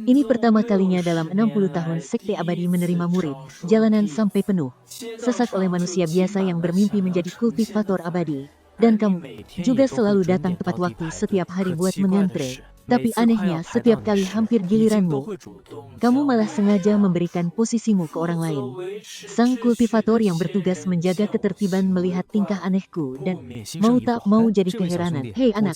Ini pertama kalinya dalam 60 tahun sekte abadi menerima murid, jalanan sampai penuh. Sesak oleh manusia biasa yang bermimpi menjadi kultivator abadi. Dan kamu juga selalu datang tepat waktu setiap hari buat mengantre. Tapi anehnya setiap kali hampir giliranmu, kamu malah sengaja memberikan posisimu ke orang lain. Sang kultivator yang bertugas menjaga ketertiban melihat tingkah anehku dan mau tak mau jadi keheranan. Hei anak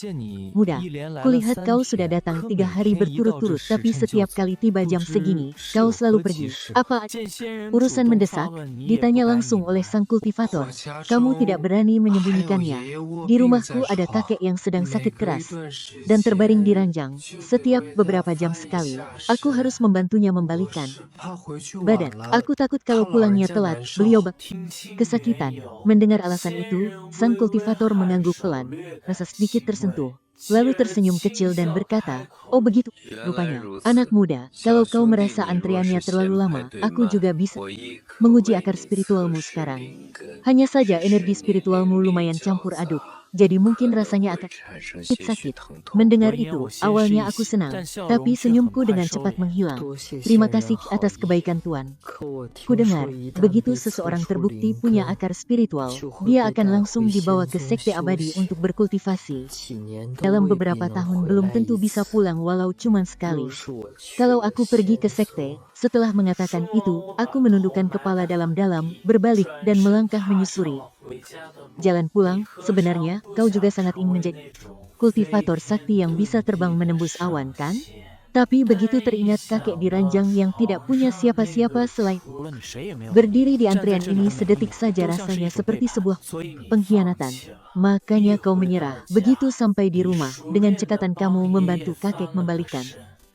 muda, kulihat kau sudah datang 3 hari berturut-turut, tapi setiap kali tiba jam segini, kau selalu pergi. Apa urusan mendesak? Ditanya langsung oleh sang kultivator. Kamu tidak berani menyembunyikannya. Di rumahku ada kakek yang sedang sakit keras dan terbaring di ranjang. Setiap beberapa jam sekali, aku harus membantunya membalikan badan. Aku takut kalau pulangnya telat, beliau kesakitan. Mendengar alasan itu, sang kultivator mengangguk pelan, rasa sedikit tersentuh. Lalu tersenyum kecil dan berkata, oh begitu, rupanya. Anak muda, kalau kau merasa antriannya terlalu lama, aku juga bisa menguji akar spiritualmu sekarang. Hanya saja energi spiritualmu lumayan campur aduk, jadi mungkin rasanya akan sakit. Mendengar itu, awalnya aku senang, tapi senyumku dengan cepat menghilang. Terima kasih atas kebaikan Tuan. Kudengar, begitu seseorang terbukti punya akar spiritual, dia akan langsung dibawa ke sekte abadi untuk berkultivasi. Dalam beberapa tahun belum tentu bisa pulang walau cuma sekali. Kalau aku pergi ke sekte, setelah mengatakan itu, aku menundukkan kepala dalam-dalam, berbalik, dan melangkah menyusuri jalan pulang. Sebenarnya, kau juga sangat ingin menjadi kultivator sakti yang bisa terbang menembus awan, kan? Tapi begitu teringat kakek di ranjang yang tidak punya siapa-siapa selain berdiri di antrian ini, sedetik saja rasanya seperti sebuah pengkhianatan. Makanya kau menyerah. Begitu sampai di rumah, dengan cekatan kamu membantu kakek membalikan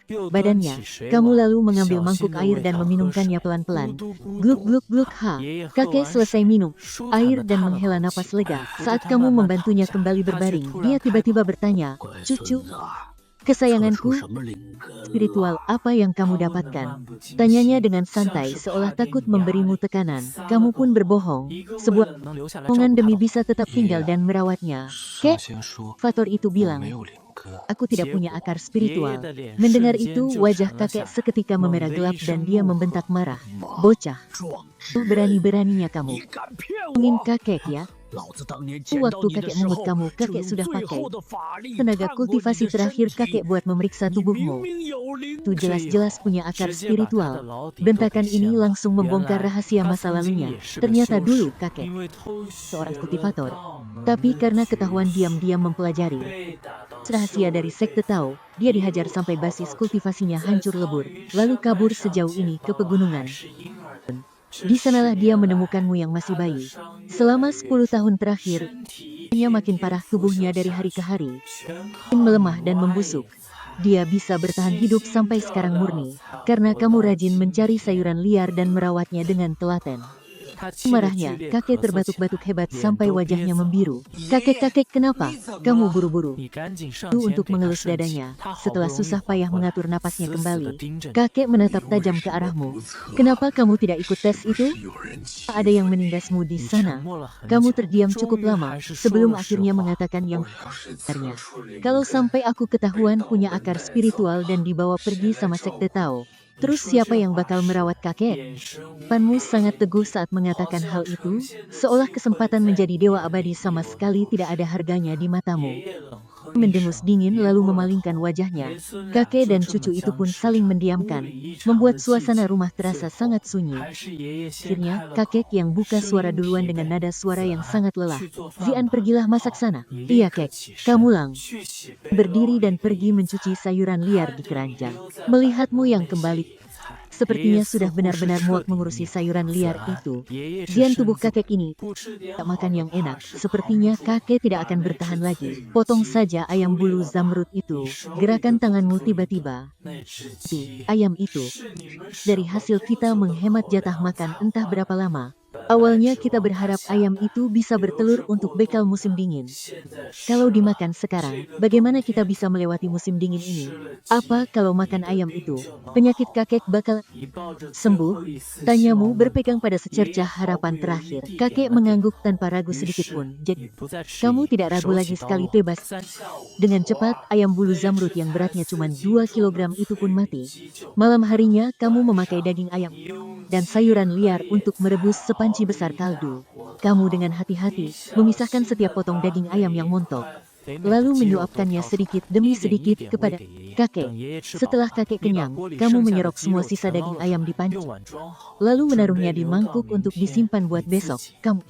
badannya. Kamu lalu mengambil mangkuk air dan meminumkannya pelan-pelan. Gluk gluk gluk ha. Kakek selesai minum air dan menghela napas lega. Saat kamu membantunya kembali berbaring, dia tiba-tiba bertanya, cucu kesayanganku, spiritual apa yang kamu dapatkan? Tanyanya dengan santai seolah takut memberimu tekanan. Kamu pun berbohong. Sebuah omongan demi bisa tetap tinggal dan merawatnya. Kek, Fator itu bilang, aku tidak punya akar spiritual. Mendengar itu, wajah kakek seketika memerah gelap dan dia membentak marah. Bocah, berani-beraninya kamu ingin kakek ya? Waktu kakek mengut kamu, kakek sudah pakai tenaga kultivasi terakhir kakek buat memeriksa tubuhmu. Itu jelas-jelas punya akar spiritual. Bentakan ini langsung membongkar rahasia masa lalunya. Ternyata dulu kakek seorang kultivator. Tapi karena ketahuan diam-diam mempelajari rahasia dari sekte Tao, dia dihajar sampai basis kultivasinya hancur lebur, lalu kabur sejauh ini ke pegunungan. Di sanalah dia menemukanmu yang masih bayi. Selama 10 tahun terakhir, dia makin parah tubuhnya dari hari ke hari, makin melemah dan membusuk. Dia bisa bertahan hidup sampai sekarang murni, karena kamu rajin mencari sayuran liar dan merawatnya dengan telaten. Marahnya, kakek terbatuk-batuk hebat sampai wajahnya membiru. Kakek-kakek, kenapa? Kamu buru-buru. Itu untuk mengelus dadanya. Setelah susah payah mengatur napasnya kembali, kakek menatap tajam ke arahmu. Kenapa kamu tidak ikut tes itu? Ada yang menindasmu di sana. Kamu terdiam cukup lama, sebelum akhirnya mengatakan yang sebenarnya. Kalau sampai aku ketahuan punya akar spiritual dan dibawa pergi sama sekte Tao, terus siapa yang bakal merawat kakek? Panmu sangat teguh saat mengatakan hal itu, seolah kesempatan menjadi dewa abadi sama sekali tidak ada harganya di matamu. Mendengus dingin lalu memalingkan wajahnya. Kakek dan cucu itu pun saling mendiamkan, membuat suasana rumah terasa sangat sunyi. Akhirnya, kakek yang buka suara duluan dengan nada suara yang sangat lelah. Zian, pergilah masak sana. Iya kek, kamu lang. Berdiri dan pergi mencuci sayuran liar di keranjang. Melihatmu yang kembali, sepertinya sudah benar-benar muak mengurusi sayuran liar itu. Zian, tubuh kakek ini tak makan yang enak. Sepertinya kakek tidak akan bertahan lagi. Potong saja ayam bulu zamrud itu. Gerakan tanganmu tiba-tiba. Ayam itu. Dari hasil kita menghemat jatah makan entah berapa lama. Awalnya kita berharap ayam itu bisa bertelur untuk bekal musim dingin. Kalau dimakan sekarang, bagaimana kita bisa melewati musim dingin ini? Apa kalau makan ayam itu, penyakit kakek bakal sembuh? Tanyamu berpegang pada secercah harapan terakhir. Kakek mengangguk tanpa ragu sedikit pun. Jadi, kamu tidak ragu lagi sekali bebas. Dengan cepat, ayam bulu zamrud yang beratnya cuma 2 kilogram itu pun mati. Malam harinya, kamu memakai daging ayam dan sayuran liar untuk merebus sepanci besar kaldu. Kamu dengan hati-hati memisahkan setiap potong daging ayam yang montok, lalu menyuapkannya sedikit demi sedikit kepada kakek. Setelah kakek kenyang, kamu menyerok semua sisa daging ayam di panci, lalu menaruhnya di mangkuk untuk disimpan buat besok. Kamu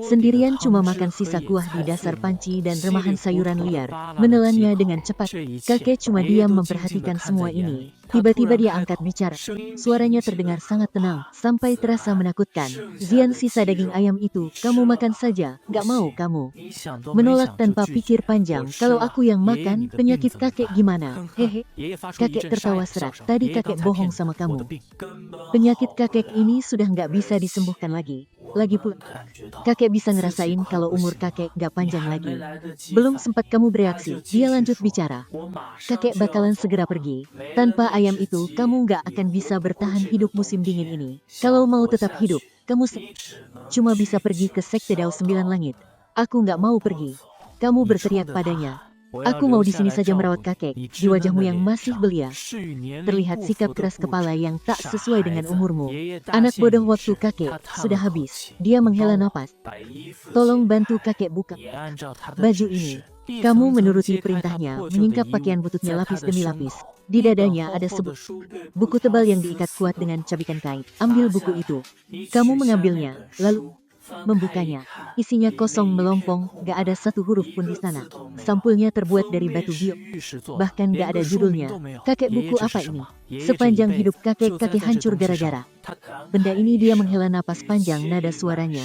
sendirian cuma makan sisa kuah di dasar panci dan remahan sayuran liar, menelannya dengan cepat. Kakek cuma diam memperhatikan semua ini. Tiba-tiba dia angkat bicara. Suaranya terdengar sangat tenang, sampai terasa menakutkan. Zian, sisa daging ayam itu, kamu makan saja, gak mau kamu menolak tanpa pikir panjang. Kalau aku yang makan, penyakit kakek gimana? Hehe. Kakek tertawa serak. Tadi kakek bohong sama kamu. Penyakit kakek ini sudah nggak bisa disembuhkan lagi. Lagi pula, kakek bisa ngerasain kalau umur kakek gak panjang lagi. Belum sempat kamu bereaksi, dia lanjut bicara. Kakek bakalan segera pergi. Tanpa ayam itu, kamu gak akan bisa bertahan hidup musim dingin ini. Kalau mau tetap hidup, kamu cuma bisa pergi ke Sekte Dao Sembilan Langit. Aku gak mau pergi. Kamu berteriak padanya. Aku mau di sini saja merawat kakek. Di wajahmu yang masih belia, terlihat sikap keras kepala yang tak sesuai dengan umurmu. Anak bodoh, waktu kakek sudah habis. Dia menghela napas. Tolong bantu kakek buka baju ini. Kamu menuruti perintahnya, menyingkap pakaian bututnya lapis demi lapis. Di dadanya ada sebuah buku tebal yang diikat kuat dengan cabikan kain. Ambil buku itu. Kamu mengambilnya, lalu membukanya. Isinya kosong melompong, gak ada satu huruf pun di sana. Sampulnya terbuat dari batu bio. Bahkan gak ada judulnya. Kakek, buku apa ini? Sepanjang hidup kakek hancur gara-gara benda ini. Dia menghela napas panjang, nada suaranya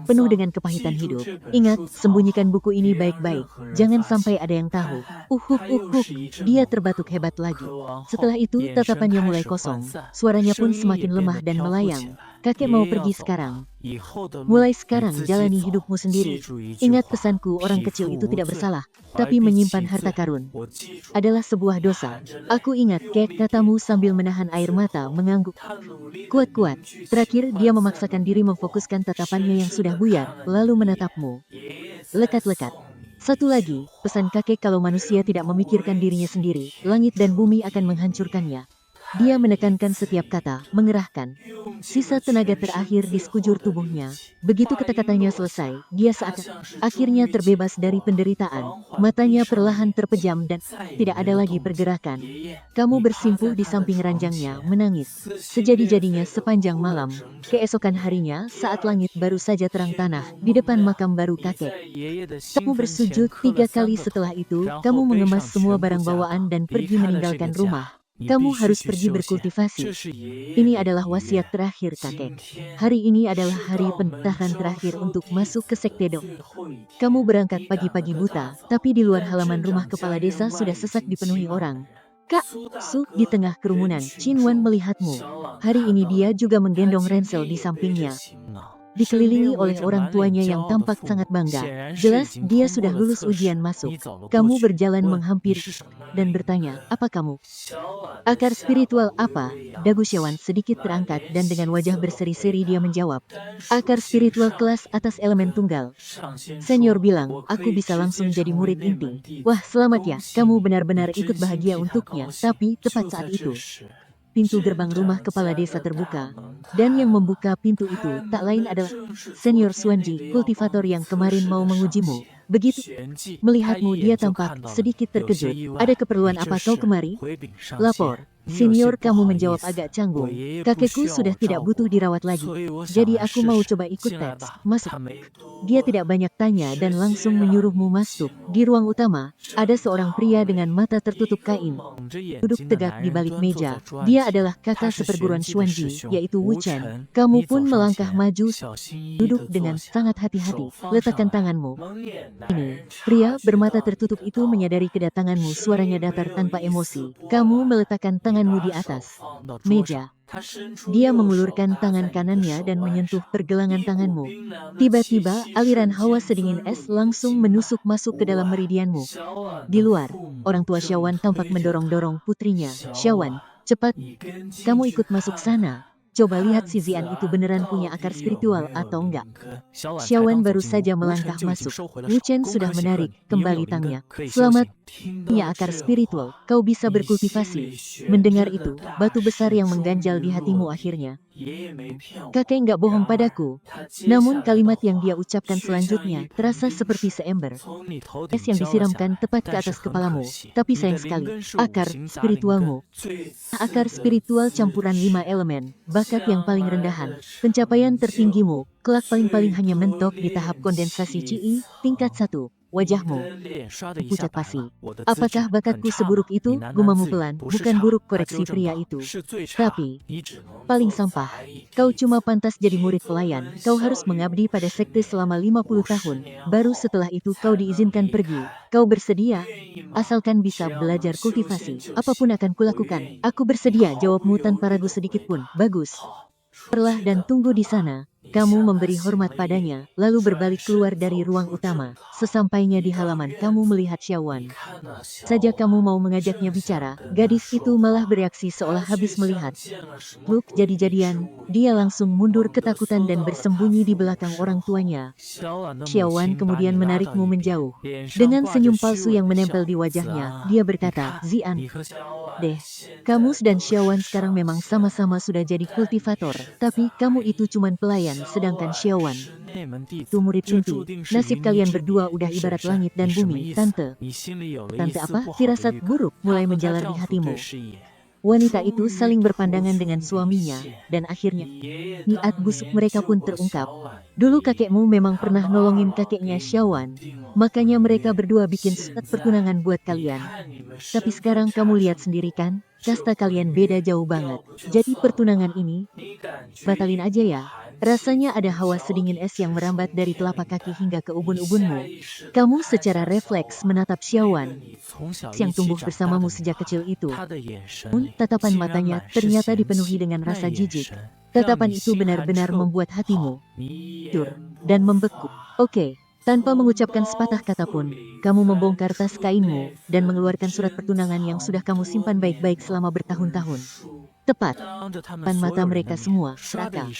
penuh dengan kepahitan hidup. Ingat, sembunyikan buku ini baik-baik. Jangan sampai ada yang tahu. Dia terbatuk hebat lagi. Setelah itu, tatapannya mulai kosong. Suaranya pun semakin lemah dan melayang. Kakek mau pergi sekarang. Mulai sekarang, jalani hidupmu sendiri. Ingat pesanku, orang kecil itu tidak bersalah. Tapi menyimpan harta karun adalah sebuah dosa. Aku ingat, kek, katamu sambil menahan air mata, mengangguk kuat-kuat. Terakhir, dia memaksakan diri memfokuskan tatapannya yang sudah buyar, lalu menatapmu lekat-lekat. Satu lagi, pesan kakek, kalau manusia tidak memikirkan dirinya sendiri, langit dan bumi akan menghancurkannya. Dia menekankan setiap kata, mengerahkan sisa tenaga terakhir di sekujur tubuhnya. Begitu kata-katanya selesai, dia akhirnya terbebas dari penderitaan. Matanya perlahan terpejam dan tidak ada lagi pergerakan. Kamu bersimpuh di samping ranjangnya, menangis sejadi-jadinya sepanjang malam. Keesokan harinya, saat langit baru saja terang tanah, di depan makam baru kakek, kamu bersujud 3 kali. Setelah itu, kamu mengemas semua barang bawaan dan pergi meninggalkan rumah. Kamu harus pergi berkultivasi. Ini adalah wasiat terakhir kakek. Hari ini adalah hari pendaftaran terakhir untuk masuk ke Sekte Dao. Kamu berangkat pagi-pagi buta, tapi di luar halaman rumah kepala desa sudah sesak dipenuhi orang. Kak Su, di tengah kerumunan, Chin Wan melihatmu. Hari ini dia juga menggendong Rensel di sampingnya, dikelilingi oleh orang tuanya yang tampak sangat bangga. Jelas, dia sudah lulus ujian masuk. Kamu berjalan menghampiri dan bertanya, apa kamu? Akar spiritual apa? Dagu Syawan sedikit terangkat dan dengan wajah berseri-seri dia menjawab, akar spiritual kelas atas elemen tunggal. Senior bilang, aku bisa langsung jadi murid inti. Wah, selamat ya, kamu benar-benar ikut bahagia untuknya. Tapi, tepat saat itu, pintu gerbang rumah kepala desa terbuka, dan yang membuka pintu itu tak lain adalah Senior Suanji, kultivator yang kemarin mau mengujimu. Begitu melihatmu, dia tampak sedikit terkejut. Ada keperluan apa kau kemari? Lapor. Senior, kamu menjawab agak canggung. Kakekku sudah tidak butuh dirawat lagi. Jadi aku mau coba ikut tes. Masuk. Dia tidak banyak tanya dan langsung menyuruhmu masuk. Di ruang utama, ada seorang pria dengan mata tertutup kain duduk tegak di balik meja. Dia adalah kakak seperguruan Xuanji, yaitu Wu Chen. Kamu pun melangkah maju, duduk dengan sangat hati-hati. Letakkan tanganmu. Ini, pria bermata tertutup itu menyadari kedatanganmu. Suaranya datar tanpa emosi. Kamu meletakkan tanganmu di atas meja. Dia mengulurkan tangan kanannya dan menyentuh pergelangan tanganmu. Tiba-tiba, aliran hawa sedingin es langsung menusuk masuk ke dalam meridianmu. Di luar, orang tua Xiaowan tampak mendorong-dorong putrinya. Xiaowan, cepat, kamu ikut masuk sana. Coba lihat si Zian itu beneran punya akar spiritual atau enggak. Xiaowan baru saja melangkah masuk. Wu Chen sudah menarik kembali tangnya. Selamat, punya akar spiritual, kau bisa berkultivasi. Mendengar itu, batu besar yang mengganjal di hatimu akhirnya. Kakek nggak bohong padaku. Namun kalimat yang dia ucapkan selanjutnya terasa seperti seember es yang disiramkan tepat ke atas kepalamu. Tapi sayang sekali, akar spiritualmu. Akar spiritual campuran 5 elemen, bakat yang paling rendahan, pencapaian tertinggimu, kelak paling-paling hanya mentok di tahap kondensasi Qi, tingkat 1. Wajahmu pucat pasi. Apakah bakatku seburuk itu? Gumamu pelan, bukan buruk, koreksi pria itu. Tapi, paling sampah. Kau cuma pantas jadi murid pelayan. Kau harus mengabdi pada sekte selama 50 tahun. Baru setelah itu kau diizinkan pergi. Kau bersedia? Asalkan bisa belajar kultivasi, apapun akan kulakukan. Aku bersedia, jawabmu tanpa ragu sedikit pun. Bagus. Perlah dan tunggu di sana. Kamu memberi hormat padanya, lalu berbalik keluar dari ruang utama. Sesampainya di halaman, kamu melihat Xiaowan. Saja kamu mau mengajaknya bicara, gadis itu malah bereaksi seolah habis melihat Luke jadi-jadian. Dia langsung mundur ketakutan dan bersembunyi di belakang orang tuanya. Xiaowan kemudian menarikmu menjauh. Dengan senyum palsu yang menempel di wajahnya, dia berkata, Zian, deh, kamu dan Xiaowan sekarang memang sama-sama sudah jadi kultivator, tapi kamu itu cuman pelayan, sedangkan Xiaowan itu murid inti. Nasib kalian berdua udah ibarat langit dan bumi, Tante. Tante apa? Firasat buruk mulai menjalar di hatimu. Wanita itu saling berpandangan dengan suaminya, dan akhirnya niat busuk mereka pun terungkap. Dulu kakekmu memang pernah nolongin kakeknya Xiaowan, makanya mereka berdua bikin surat pertunangan buat kalian. Tapi sekarang kamu lihat sendiri kan, kasta kalian beda jauh banget. Jadi pertunangan ini, batalin aja ya. Rasanya ada hawa sedingin es yang merambat dari telapak kaki hingga ke ubun-ubunmu. Kamu secara refleks menatap Xiaowan yang tumbuh bersamamu sejak kecil itu. Tatapan matanya ternyata dipenuhi dengan rasa jijik. Tatapan itu benar-benar membuat hatimu hancur dan membeku. Oke, tanpa mengucapkan sepatah kata pun, kamu membongkar tas kainmu dan mengeluarkan surat pertunangan yang sudah kamu simpan baik-baik selama bertahun-tahun. Tepat depan mata mereka semua, seraka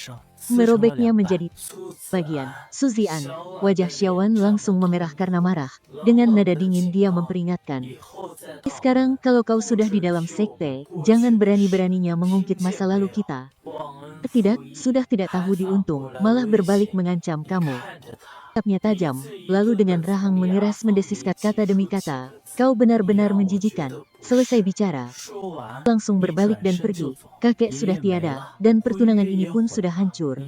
merobeknya menjadi bagian. Suzian, wajah Xiaowan langsung memerah karena marah. Dengan nada dingin dia memperingatkan. Sekarang kalau kau sudah di dalam sekte, jangan berani-beraninya mengungkit masa lalu kita. Tidak, sudah tidak tahu diuntung, malah berbalik mengancam kamu. Tatapnya tajam, lalu dengan rahang mengeras mendesiskan kata demi kata. Kau benar-benar menjijikan. Selesai bicara, langsung berbalik dan pergi. Kakek sudah tiada, dan pertunangan ini pun sudah hancur.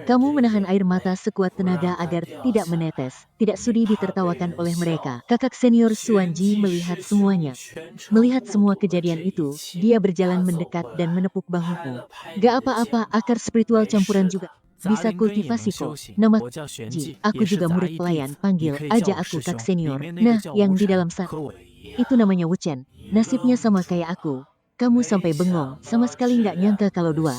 Kamu menahan air mata sekuat tenaga agar tidak menetes. Tidak sudi ditertawakan oleh mereka. Kakak senior Xuanji melihat semuanya. Melihat semua kejadian itu, dia berjalan mendekat dan menepuk bahumu. Gak apa-apa, akar spiritual campuran juga. Bisa kultivasi kok. Nama Ji, aku juga murid pelayan, panggil aja aku kak senior. Nah, yang di dalam sana, itu namanya Wu Chen. Nasibnya sama kayak aku. Kamu sampai bengong, sama sekali nggak nyangka kalau dua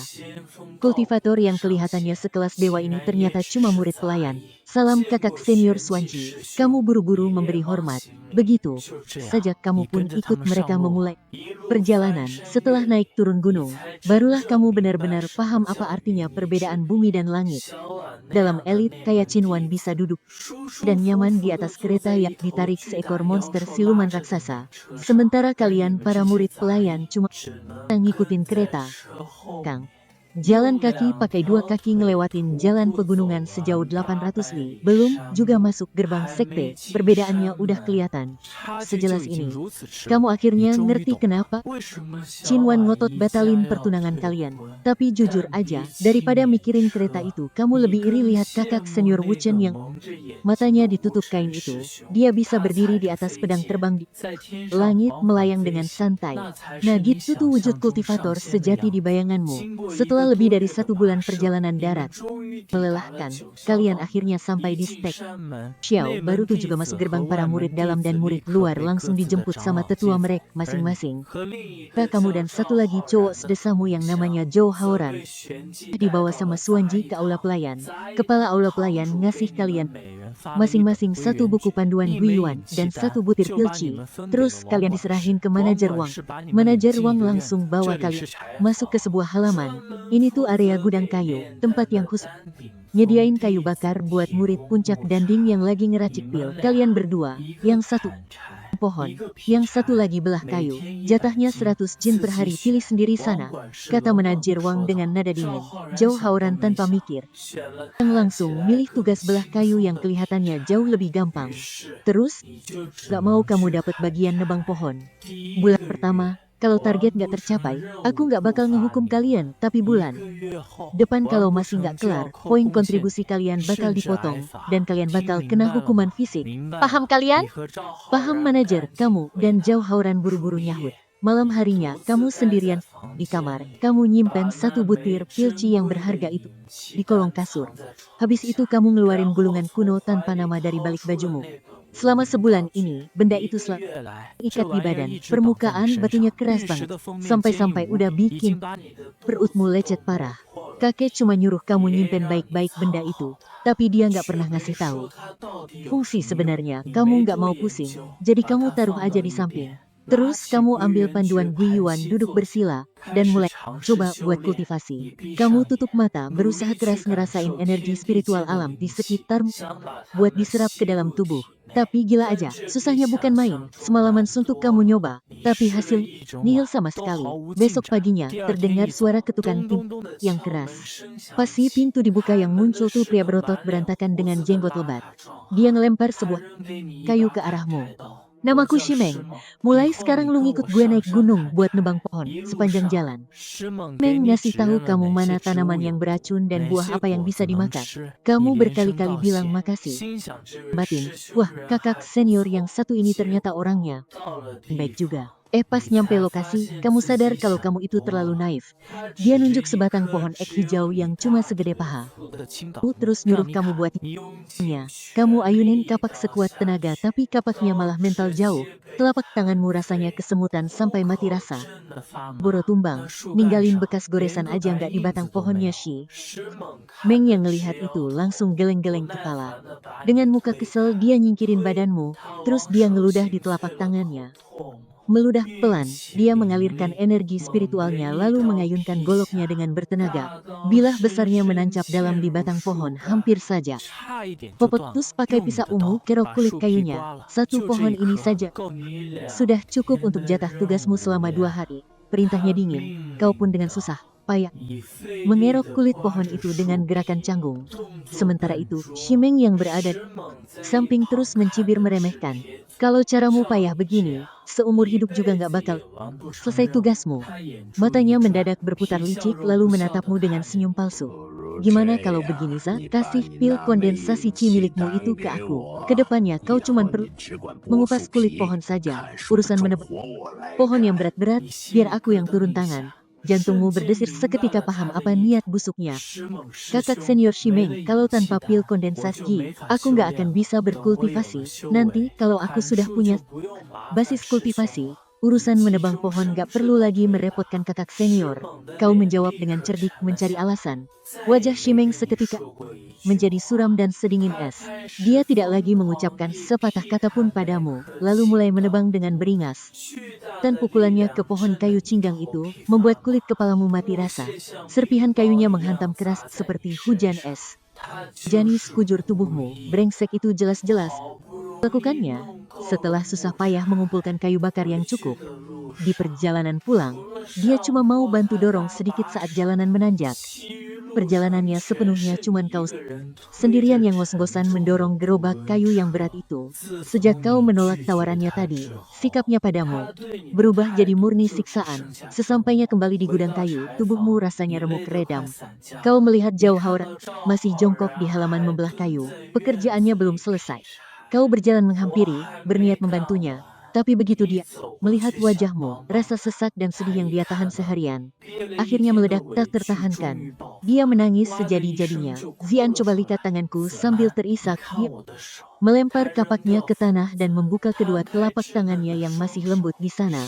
kultivator yang kelihatannya sekelas dewa ini ternyata cuma murid pelayan. Salam kakak senior Xuanji, kamu buru-buru memberi hormat. Begitu saja kamu pun ikut mereka memulai perjalanan. Setelah naik turun gunung, barulah kamu benar-benar paham apa artinya perbedaan bumi dan langit. Dalam elit, kayak Qinwan bisa duduk dan nyaman di atas kereta yang ditarik seekor monster siluman raksasa. Sementara kalian para murid pelayan cuma ngikutin kereta. Kang. Jalan kaki pakai dua kaki ngelewatin jalan pegunungan sejauh 800 li. Belum juga masuk gerbang sekte, perbedaannya udah kelihatan. Sejelas ini, kamu akhirnya ngerti kenapa Qinwan ngotot batalin pertunangan kalian. Tapi jujur aja, daripada mikirin kereta itu, kamu lebih iri lihat kakak senior Wu Chen yang matanya ditutup kain itu. Dia bisa berdiri di atas pedang terbang di langit melayang dengan santai. Nah gitu tuh wujud kultivator sejati di bayanganmu. Setelah Setelah lebih dari 1 bulan perjalanan darat melelahkan, kalian akhirnya sampai di Stek Xiao. Baru tuh juga masuk gerbang, para murid dalam dan murid luar langsung dijemput sama tetua mereka masing-masing. Kamu dan satu lagi cowok sedesamu yang namanya Zhou Haoran dibawa sama Suanji ke aula pelayan. Kepala aula pelayan ngasih kalian masing-masing 1 buku panduan Guiyuan dan 1 butir pilci. Terus kalian diserahin ke manajer Wang. Manajer Wang langsung bawa kalian masuk ke sebuah halaman. Ini tuh area gudang kayu, tempat yang khusus nyediain kayu bakar buat murid puncak danding yang lagi ngeracik pil. Kalian berdua, yang satu pohon, yang satu lagi belah kayu. Jatahnya 100 jin per hari, pilih sendiri sana, kata manajer Wang dengan nada dingin. Zhou Haoran tanpa mikir yang langsung milih tugas belah kayu yang kelihatannya jauh lebih gampang. Terus, gak mau kamu dapat bagian nebang pohon. Bulan pertama, kalau target gak tercapai, aku gak bakal ngehukum kalian, tapi bulan depan kalau masih gak kelar, poin kontribusi kalian bakal dipotong, dan kalian bakal kena hukuman fisik. Paham kalian? Paham manajer, kamu, dan Zhou Haoran buru-buru nyahut. Malam harinya, kamu sendirian di kamar. Kamu nyimpen 1 butir pilci yang berharga itu di kolong kasur. Habis itu kamu ngeluarin gulungan kuno tanpa nama dari balik bajumu. Selama sebulan ini, benda itu selalu ikat di badan. Permukaan batunya keras banget. Sampai-sampai udah bikin perutmu lecet parah. Kakek cuma nyuruh kamu nyimpen baik-baik benda itu. Tapi dia nggak pernah ngasih tahu fungsi sebenarnya. Kamu nggak mau pusing. Jadi kamu taruh aja di samping. Terus kamu ambil panduan Guiyuan, duduk bersila, dan mulai coba buat kultivasi. Kamu tutup mata, berusaha keras ngerasain energi spiritual alam di sekitarmu buat diserap ke dalam tubuh. Tapi gila aja, susahnya bukan main. Semalaman suntuk kamu nyoba, tapi hasil nihil sama sekali. Besok paginya, terdengar suara ketukan pintu yang keras. Pasti pintu dibuka, yang muncul tuh pria berotot berantakan dengan jenggot lebat. Dia ngelempar sebuah kayu ke arahmu. Namaku Shimeng. Mulai sekarang lu ngikut gue naik gunung buat nebang pohon sepanjang jalan. Shimeng ngasih tahu kamu mana tanaman yang beracun dan buah apa yang bisa dimakan. Kamu berkali-kali bilang makasih. Batin, wah, kakak senior yang satu ini ternyata orangnya baik juga. Pas nyampe lokasi, kamu sadar kalau kamu itu terlalu naif. Dia nunjuk sebatang pohon ek hijau yang cuma segede paha. Terus nyuruh kamu buatnya. Kamu ayunin kapak sekuat tenaga, tapi kapaknya malah mental jauh. Telapak tanganmu rasanya kesemutan sampai mati rasa. Boro tumbang, ninggalin bekas goresan aja nggak di batang pohonnya. Meng yang ngelihat itu langsung geleng-geleng kepala. Dengan muka kesel dia nyingkirin badanmu, terus dia ngeludah di telapak tangannya. Meludah pelan, dia mengalirkan energi spiritualnya lalu mengayunkan goloknya dengan bertenaga. Bilah besarnya menancap dalam di batang pohon hampir saja. Popektus pakai pisau ungu kerok kulit kayunya. 1 pohon ini saja sudah cukup untuk jatah tugasmu selama 2 hari. Perintahnya dingin, kau pun dengan susah payah mengerok kulit pohon itu dengan gerakan canggung. Sementara itu, Shimeng yang berada di samping terus mencibir meremehkan. Kalau caramu payah begini, seumur hidup juga nggak bakal selesai tugasmu. Matanya mendadak berputar licik lalu menatapmu dengan senyum palsu. Gimana kalau begini, Za? Kasih pil kondensasi Qi milikmu itu ke aku. Kedepannya kau cuman perlu mengupas kulit pohon saja. Urusan menebang pohon yang berat-berat, biar aku yang turun tangan. Jantungmu berdesir seketika paham apa niat busuknya. Kakak senior Shimeng, kalau tanpa pil kondensasi, aku nggak akan bisa berkultivasi. Nanti kalau aku sudah punya basis kultivasi, urusan menebang pohon nggak perlu lagi merepotkan kakak senior. Kau menjawab dengan cerdik mencari alasan. Wajah Shimeng seketika menjadi suram dan sedingin es. Dia tidak lagi mengucapkan sepatah kata pun padamu, lalu mulai menebang dengan beringas. Dan pukulannya ke pohon kayu cinggang itu, membuat kulit kepalamu mati rasa. Serpihan kayunya menghantam keras seperti hujan es. Jani sekujur tubuhmu, brengsek itu jelas-jelas lakukannya. Setelah susah payah mengumpulkan kayu bakar yang cukup, di perjalanan pulang, dia cuma mau bantu dorong sedikit saat jalanan menanjak. Perjalanannya sepenuhnya cuman kau sendirian yang ngos-ngosan mendorong gerobak kayu yang berat itu. Sejak kau menolak tawarannya tadi, sikapnya padamu berubah jadi murni siksaan. Sesampainya kembali di gudang kayu, tubuhmu rasanya remuk redam. Kau melihat Zhou Haoran masih jongkok di halaman membelah kayu. Pekerjaannya belum selesai. Kau berjalan menghampiri, berniat membantunya. Tapi begitu dia melihat wajahmu, rasa sesak dan sedih yang dia tahan seharian akhirnya meledak tak tertahankan. Dia menangis sejadi-jadinya. Zian coba lihat tanganku sambil terisak. Dia melempar kapaknya ke tanah dan membuka kedua telapak tangannya yang masih lembut di sana.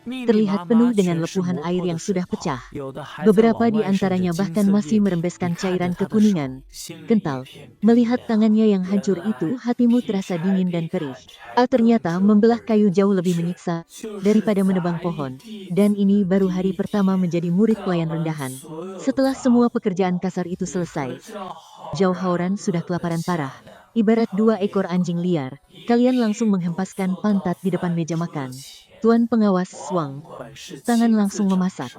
Terlihat penuh dengan lepuhan air yang sudah pecah. Beberapa di antaranya bahkan masih merembeskan cairan kekuningan kental. Melihat tangannya yang hancur itu, hatimu terasa dingin dan perih. Ternyata membelah kayu jauh lebih menyiksa daripada menebang pohon. Dan ini baru hari pertama menjadi murid pelayan rendahan. Setelah semua pekerjaan kasar itu selesai, Zhao Haoran sudah kelaparan parah. Ibarat dua ekor anjing liar, kalian langsung menghempaskan pantat di depan meja makan. Tuan pengawas Swang, tangan langsung memasak.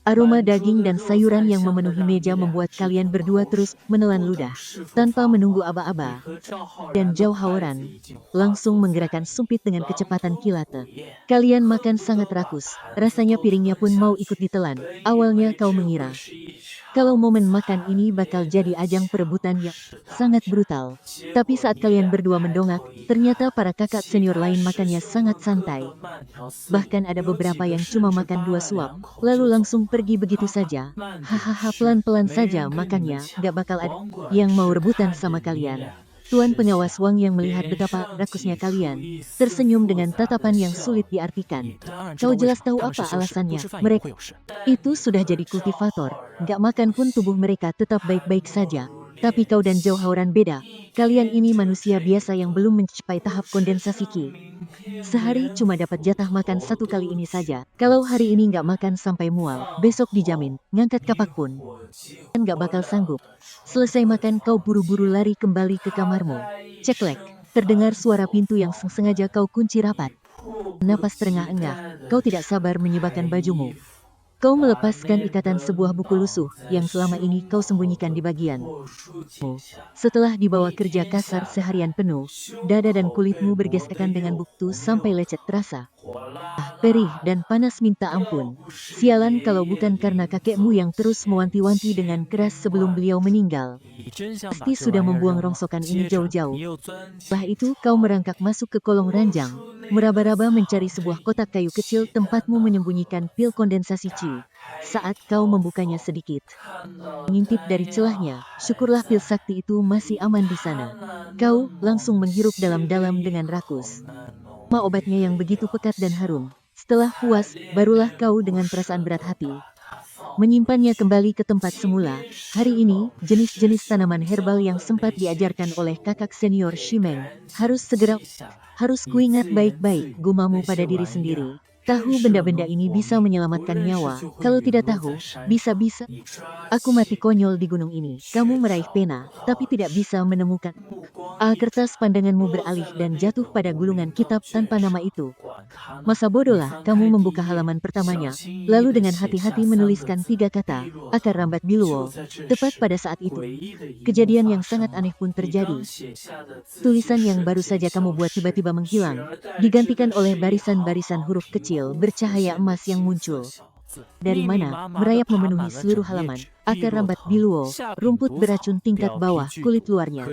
Aroma daging dan sayuran yang memenuhi meja membuat kalian berdua terus menelan ludah. Tanpa menunggu aba-aba, dan Zhao Haoran langsung menggerakkan sumpit dengan kecepatan kilat. Kalian makan sangat rakus, rasanya piringnya pun mau ikut ditelan. Awalnya kau mengira kalau momen makan ini bakal jadi ajang perebutan yang sangat brutal. Tapi saat kalian berdua mendongak, ternyata para kakak senior lain makannya sangat santai. Bahkan ada beberapa yang cuma makan 2 suap, lalu langsung pergi begitu saja. Hahaha, pelan-pelan saja makannya, gak bakal ada yang mau rebutan sama kalian. Tuan pengawas Wang yang melihat betapa rakusnya kalian, tersenyum dengan tatapan yang sulit diartikan. Kau jelas tahu apa alasannya, mereka itu sudah jadi kultivator, gak makan pun tubuh mereka tetap baik-baik saja. Tapi kau dan Zhao Haoran beda, kalian ini manusia biasa yang belum mencapai tahap kondensasi Qi. Sehari cuma dapat jatah makan 1 kali ini saja. Kalau hari ini nggak makan sampai mual, besok dijamin, ngangkat kapak pun nggak bakal sanggup. Selesai makan kau buru-buru lari kembali ke kamarmu. Ceklek, terdengar suara pintu yang sengaja kau kunci rapat. Napas terengah-engah, kau tidak sabar menyibakkan bajumu. Kau melepaskan ikatan sebuah buku lusuh yang selama ini kau sembunyikan di bagianmu. Setelah dibawa kerja kasar seharian penuh, dada dan kulitmu bergesekan dengan buktu sampai lecet terasa. Perih dan panas minta ampun. Sialan kalau bukan karena kakekmu yang terus mewanti-wanti dengan keras sebelum beliau meninggal. Pasti sudah membuang rongsokan ini jauh-jauh. Setelah itu kau merangkak masuk ke kolong ranjang, meraba-raba mencari sebuah kotak kayu kecil tempatmu menyembunyikan pil kondensasi Qi. Saat kau membukanya sedikit, mengintip dari celahnya, syukurlah pil sakti itu masih aman di sana. Kau langsung menghirup dalam-dalam dengan rakus. Obatnya yang begitu pekat dan harum. Setelah puas, barulah kau dengan perasaan berat hati menyimpannya kembali ke tempat semula. Hari ini, jenis-jenis tanaman herbal yang sempat diajarkan oleh kakak senior Shimeng harus kuingat baik-baik, gumamu pada diri sendiri. Tahu benda-benda ini bisa menyelamatkan nyawa, kalau tidak tahu, bisa-bisa aku mati konyol di gunung ini. Kamu meraih pena, tapi tidak bisa menemukan. Kertas pandanganmu beralih dan jatuh pada gulungan kitab tanpa nama itu. Masa bodohlah kamu membuka halaman pertamanya, lalu dengan hati-hati menuliskan 3 kata, akar rambat biluo. Tepat pada saat itu, kejadian yang sangat aneh pun terjadi. Tulisan yang baru saja kamu buat tiba-tiba menghilang, digantikan oleh barisan-barisan huruf kecil bercahaya emas yang muncul. Dari mana, merayap memenuhi seluruh halaman. Akar rambat biluo, rumput beracun tingkat bawah, kulit luarnya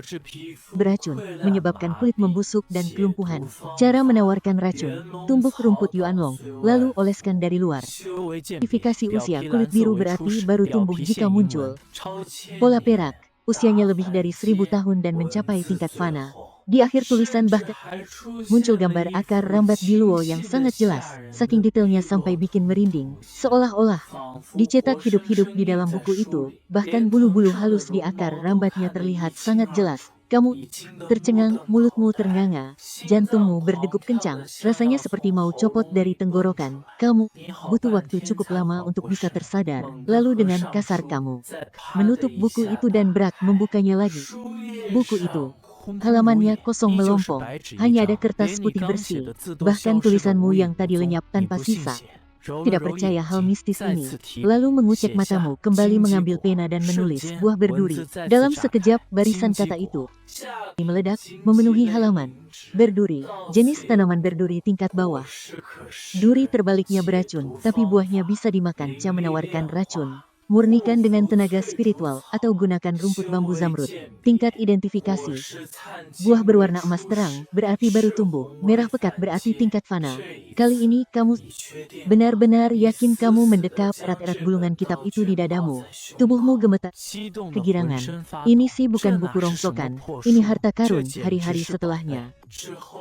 beracun, menyebabkan kulit membusuk dan kelumpuhan. Cara menawarkan racun, tumbuk rumput Yuanlong, lalu oleskan dari luar. Verifikasi usia kulit biru berarti baru tumbuh jika muncul. Pola perak, usianya lebih dari 1000 tahun dan mencapai tingkat fana. Di akhir tulisan bahkan muncul gambar akar rambat biluo yang sangat jelas, saking detailnya sampai bikin merinding, seolah-olah dicetak hidup-hidup di dalam buku itu, bahkan bulu-bulu halus di akar rambatnya terlihat sangat jelas. Kamu tercengang, mulutmu ternganga, jantungmu berdegup kencang, rasanya seperti mau copot dari tenggorokan. Kamu butuh waktu cukup lama untuk bisa tersadar, lalu dengan kasar kamu menutup buku itu dan berat membukanya lagi. Buku itu halamannya kosong melompong, hanya ada kertas putih bersih, bahkan tulisanmu yang tadi lenyap tanpa sisa. Tidak percaya hal mistis ini, lalu mengucek matamu, kembali mengambil pena dan menulis buah berduri. Dalam sekejap, barisan kata itu meledak, memenuhi halaman. Berduri, jenis tanaman berduri tingkat bawah. Duri terbaliknya beracun, tapi buahnya bisa dimakan. Menawarkan racun. Murnikan dengan tenaga spiritual atau gunakan rumput bambu zamrud. Tingkat identifikasi. Buah berwarna emas terang berarti baru tumbuh, merah pekat berarti tingkat fana. Kali ini kamu benar-benar yakin kamu mendekap erat-erat gulungan kitab itu di dadamu. Tubuhmu gemetar kegirangan. Ini sih bukan buku rongsokan, ini harta karun hari-hari setelahnya.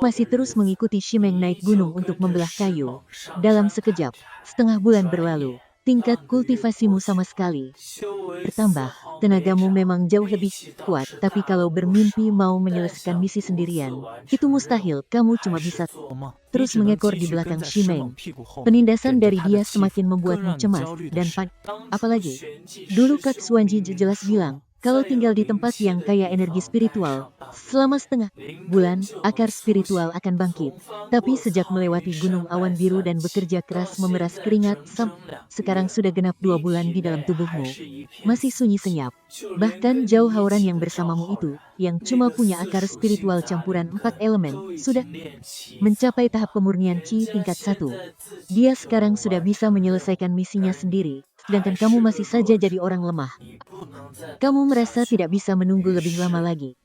Masih terus mengikuti Shimeng naik gunung untuk membelah kayu. Dalam sekejap, setengah bulan berlalu. Tingkat kultivasimu sama sekali bertambah. Tenagamu memang jauh lebih kuat, tapi kalau bermimpi mau menyelesaikan misi sendirian, itu mustahil. Kamu cuma bisa terus mengekor di belakang Shimeng. Penindasan dari dia semakin membuatmu cemas dan apalagi, dulu Kak Suanji jelas bilang, kalau tinggal di tempat yang kaya energi spiritual, selama setengah bulan, akar spiritual akan bangkit. Tapi sejak melewati gunung awan biru dan bekerja keras memeras keringat, sekarang sudah genap 2 bulan di dalam tubuhmu. Masih sunyi senyap. Bahkan jauh hauran yang bersamamu itu, yang cuma punya akar spiritual campuran 4 elemen, sudah mencapai tahap pemurnian Qi tingkat 1. Dia sekarang sudah bisa menyelesaikan misinya sendiri, sedangkan kamu masih saja jadi orang lemah. Kamu merasa tidak bisa menunggu lebih lama lagi.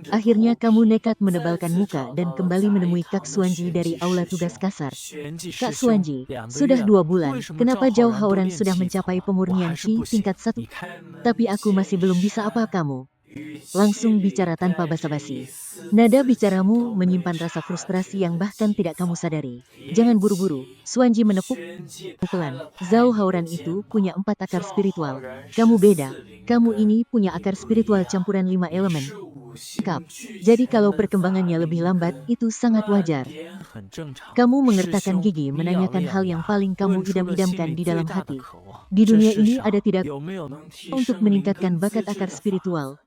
Akhirnya kamu nekat menebalkan muka dan kembali menemui Kak Suanji dari aula tugas kasar. Kak Suanji, sudah 2 bulan, kenapa jauh hauran sudah mencapai pemurnian Qi tingkat 1? Tapi aku masih belum bisa apa kamu. Langsung bicara tanpa basa-basi. Nada bicaramu menyimpan rasa frustrasi yang bahkan tidak kamu sadari. Jangan buru-buru, Suanji menepuk pelan. Zhao Hauran itu punya 4 akar spiritual. Kamu beda, kamu ini punya akar spiritual campuran 5 elemen. Lengkap. Jadi kalau perkembangannya lebih lambat, itu sangat wajar. Kamu mengertakkan gigi menanyakan hal yang paling kamu idam-idamkan di dalam hati. Di dunia ini ada tidak untuk meningkatkan bakat akar spiritual.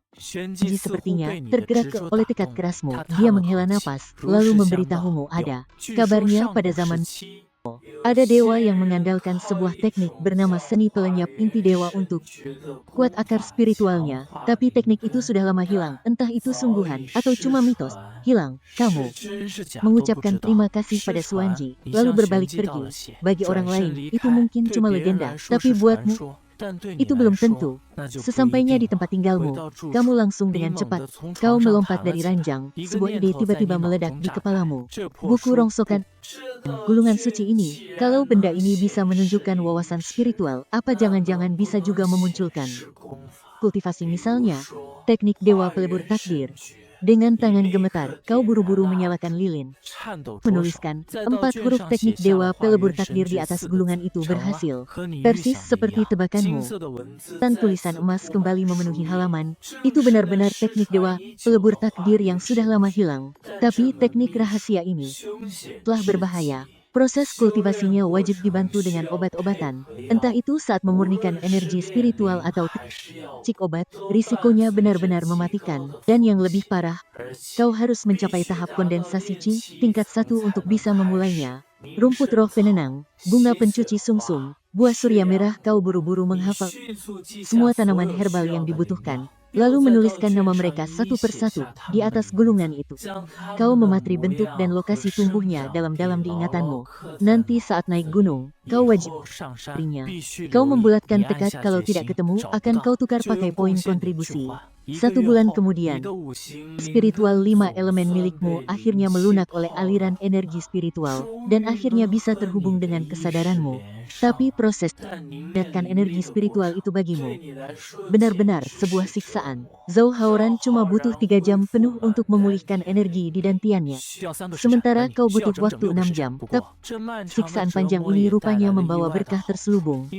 Ji sepertinya tergerak oleh tekad kerasmu. Dia menghela napas, lalu memberitahumu ada kabarnya pada zaman ada dewa yang mengandalkan sebuah teknik bernama seni pelenyap inti dewa untuk kuat akar spiritualnya. Tapi teknik itu sudah lama hilang, entah itu sungguhan atau cuma mitos. Hilang, kamu mengucapkan terima kasih pada Suanji, lalu berbalik pergi. Bagi orang lain, itu mungkin cuma legenda, tapi buatmu, itu belum tentu. Sesampainya di tempat tinggalmu, kamu langsung dengan cepat, kau melompat dari ranjang, sebuah ide tiba-tiba meledak di kepalamu. Buku rongsokan gulungan suci ini, kalau benda ini bisa menunjukkan wawasan spiritual, apa jangan-jangan bisa juga memunculkan kultivasi misalnya, teknik dewa pelebur takdir. Dengan tangan gemetar, kau buru-buru menyalakan lilin. Menuliskan 4 huruf teknik dewa pelebur takdir di atas gulungan itu berhasil. Persis seperti tebakanmu. Dan tulisan emas kembali memenuhi halaman. Itu benar-benar teknik dewa pelebur takdir yang sudah lama hilang. Tapi teknik rahasia ini telah berbahaya. Proses kultivasinya wajib dibantu dengan obat-obatan. Entah itu saat memurnikan energi spiritual atau cik obat, risikonya benar-benar mematikan. Dan yang lebih parah, kau harus mencapai tahap kondensasi Qi tingkat 1 untuk bisa memulainya. Rumput roh penenang, bunga pencuci sumsum, buah surya merah. Kau buru-buru menghafal semua tanaman herbal yang dibutuhkan. Lalu menuliskan nama mereka satu persatu di atas gulungan itu. Kau mematri bentuk dan lokasi tumbuhnya dalam-dalam di ingatanmu. Nanti saat naik gunung, kau wajib nya. Kau membulatkan tekad kalau tidak ketemu akan kau tukar pakai poin kontribusi. 1 bulan kemudian, spiritual 5 elemen milikmu akhirnya melunak oleh aliran energi spiritual dan akhirnya bisa terhubung dengan kesadaranmu. Tapi proses mendapatkan energi spiritual itu bagimu benar-benar sebuah siksaan. Zhao Hauran cuma butuh 3 jam penuh untuk memulihkan energi di dantiannya. Sementara kau butuh waktu 6 jam. Siksaan panjang ini rupanya membawa berkah terselubung.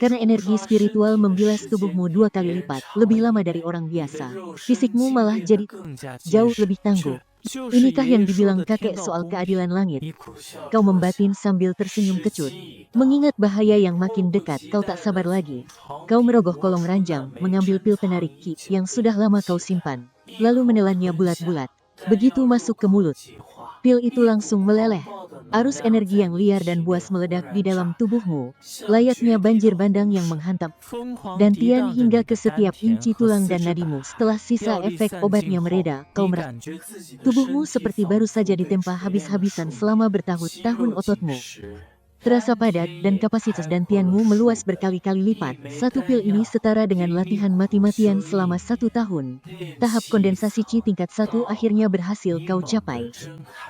Karena energi spiritual membilas tubuhmu 2 kali lipat, lebih lama dari orang biasa. Fisikmu malah jadi jauh lebih tangguh. Inikah yang dibilang kakek soal keadilan langit? Kau membatin sambil tersenyum kecut. Mengingat bahaya yang makin dekat, kau tak sabar lagi. Kau merogoh kolong ranjang, mengambil pil penarik Qi yang sudah lama kau simpan. Lalu menelannya bulat-bulat. Begitu masuk ke mulut, pil itu langsung meleleh. Arus energi yang liar dan buas meledak di dalam tubuhmu, layaknya banjir bandang yang menghantam dantian hingga ke setiap inci tulang dan nadimu. Setelah sisa efek obatnya mereda, kau merasa tubuhmu seperti baru saja ditempa habis-habisan selama bertahun-tahun. Ototmu terasa padat dan kapasitas dantianmu meluas berkali-kali lipat. Satu pil ini setara dengan latihan mati-matian selama 1 tahun. Tahap kondensasi Qi tingkat 1 akhirnya berhasil kau capai.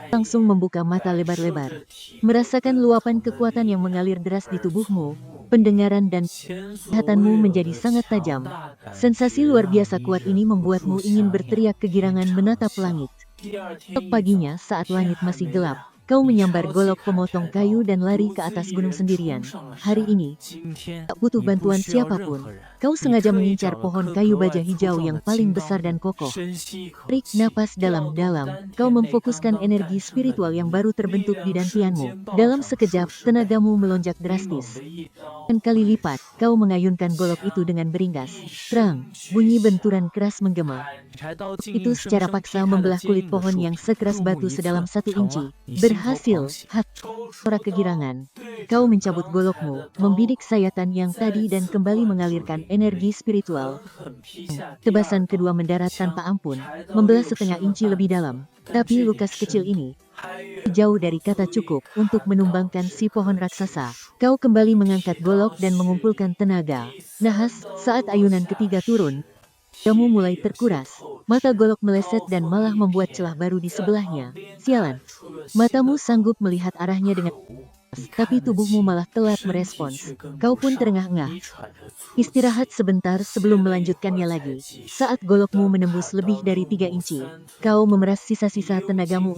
Langsung membuka mata lebar-lebar. Merasakan luapan kekuatan yang mengalir deras di tubuhmu, pendengaran dan penglihatanmu menjadi sangat tajam. Sensasi luar biasa kuat ini membuatmu ingin berteriak kegirangan menatap langit. Esok paginya saat langit masih gelap, kau menyambar golok pemotong kayu dan lari ke atas gunung sendirian. Hari ini, tak butuh bantuan siapapun. Kau sengaja mengincar pohon kayu baja hijau yang paling besar dan kokoh. Tarik napas dalam-dalam, kau memfokuskan energi spiritual yang baru terbentuk di dantianmu. Dalam sekejap, tenagamu melonjak drastis. Dan kali lipat, kau mengayunkan golok itu dengan beringas. Terang, bunyi benturan keras menggema. Itu secara paksa membelah kulit pohon yang sekeras batu sedalam 1 inci. Berhasil, suara kegirangan. Kau mencabut golokmu, membidik sayatan yang tadi dan kembali mengalirkan energi spiritual. Tebasan kedua mendarat tanpa ampun, membelah setengah inci lebih dalam. Tapi luka kecil ini jauh dari kata cukup untuk menumbangkan si pohon raksasa. Kau kembali mengangkat golok dan mengumpulkan tenaga. Nahas, saat ayunan ketiga turun, kamu mulai terkuras. Mata golok meleset dan malah membuat celah baru di sebelahnya. Sialan. Matamu sanggup melihat arahnya dengan tapi tubuhmu malah telat merespons. Kau pun terengah-engah. Istirahat sebentar sebelum melanjutkannya lagi. Saat golokmu menembus lebih dari 3 inci, kau memeras sisa-sisa tenagamu,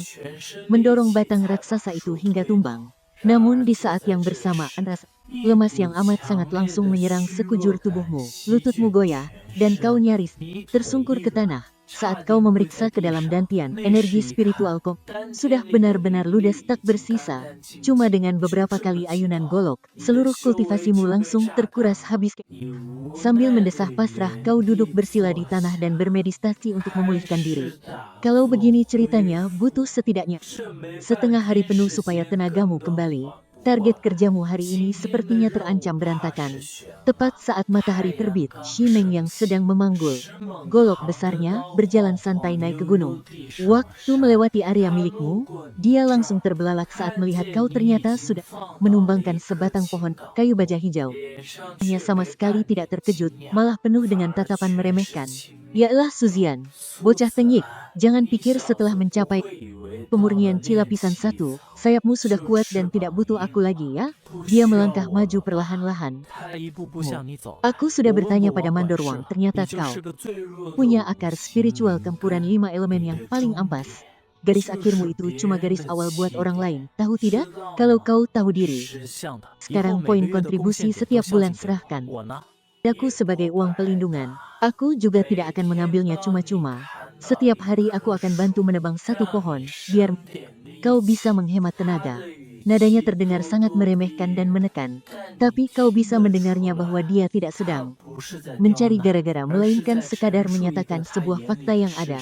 mendorong batang raksasa itu hingga tumbang. Namun di saat yang bersamaan rasa lemas yang amat sangat langsung menyerang sekujur tubuhmu. Lututmu goyah, dan kau nyaris tersungkur ke tanah. Saat kau memeriksa ke dalam dantian, energi spiritual kau sudah benar-benar ludes tak bersisa. Cuma dengan beberapa kali ayunan golok, seluruh kultivasimu langsung terkuras habis. Sambil mendesah pasrah, kau duduk bersila di tanah dan bermeditasi untuk memulihkan diri. Kalau begini ceritanya, butuh setidaknya setengah hari penuh supaya tenagamu kembali. Target kerjamu hari ini sepertinya terancam berantakan. Tepat saat matahari terbit, Shimeng yang sedang memanggul golok besarnya berjalan santai naik ke gunung. Waktu melewati area milikmu, dia langsung terbelalak saat melihat kau ternyata sudah menumbangkan sebatang pohon kayu baja hijau. Dia sama sekali tidak terkejut, malah penuh dengan tatapan meremehkan. Yaelah Suzian, bocah tengik, jangan pikir setelah mencapai pemurnian Qi lapisan 1, sayapmu sudah kuat dan tidak butuh aku lagi ya? Dia melangkah maju perlahan-lahan. Aku sudah bertanya pada Mandor Wang, ternyata kau punya akar spiritual campuran 5 elemen yang paling ampas. Garis akhirmu itu cuma garis awal buat orang lain, tahu tidak? Kalau kau tahu diri. Sekarang poin kontribusi setiap bulan serahkan aku sebagai uang pelindungan. Aku juga tidak akan mengambilnya cuma-cuma. Setiap hari aku akan bantu menebang 1 pohon, biar kau bisa menghemat tenaga. Nadanya terdengar sangat meremehkan dan menekan. Tapi kau bisa mendengarnya bahwa dia tidak sedang mencari gara-gara, melainkan sekadar menyatakan sebuah fakta yang ada.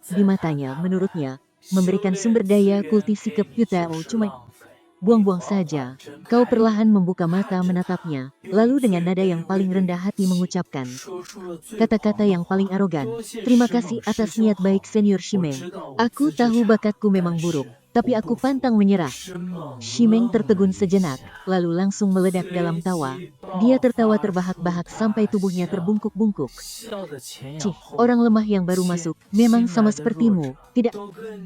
Di matanya, menurutnya, memberikan sumber daya kultivasi ke Yutao cuma buang-buang saja. Kau perlahan membuka mata menatapnya, lalu dengan nada yang paling rendah hati mengucapkan kata-kata yang paling arogan. Terima kasih atas niat baik Senior Shimeng. Aku tahu bakatku memang buruk, tapi aku pantang menyerah. Shimeng tertegun sejenak, lalu langsung meledak dalam tawa. Dia tertawa terbahak-bahak sampai tubuhnya terbungkuk-bungkuk. Cih, orang lemah yang baru masuk, memang sama sepertimu, tidak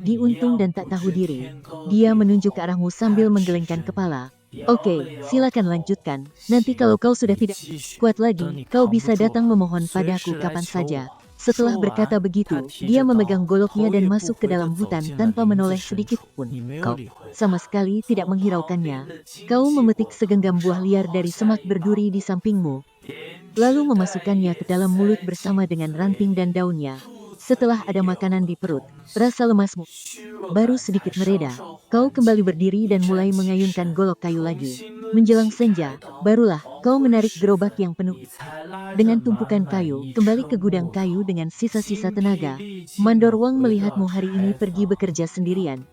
diuntung dan tak tahu diri. Dia menunjuk ke arahmu sambil menggelengkan kepala. Oke, silakan lanjutkan. Nanti kalau kau sudah tidak kuat lagi, kau bisa datang memohon padaku kapan saja. Setelah berkata begitu, dia memegang goloknya dan masuk ke dalam hutan tanpa menoleh sedikit pun. Kau sama sekali tidak menghiraukannya. Kau memetik segenggam buah liar dari semak berduri di sampingmu, lalu memasukkannya ke dalam mulut bersama dengan ranting dan daunnya. Setelah ada makanan di perut, rasa lemasmu baru sedikit mereda. Kau kembali berdiri dan mulai mengayunkan golok kayu lagi. Menjelang senja, barulah kau menarik gerobak yang penuh dengan tumpukan kayu, kembali ke gudang kayu dengan sisa-sisa tenaga. Mandor Wang melihatmu hari ini pergi bekerja sendirian.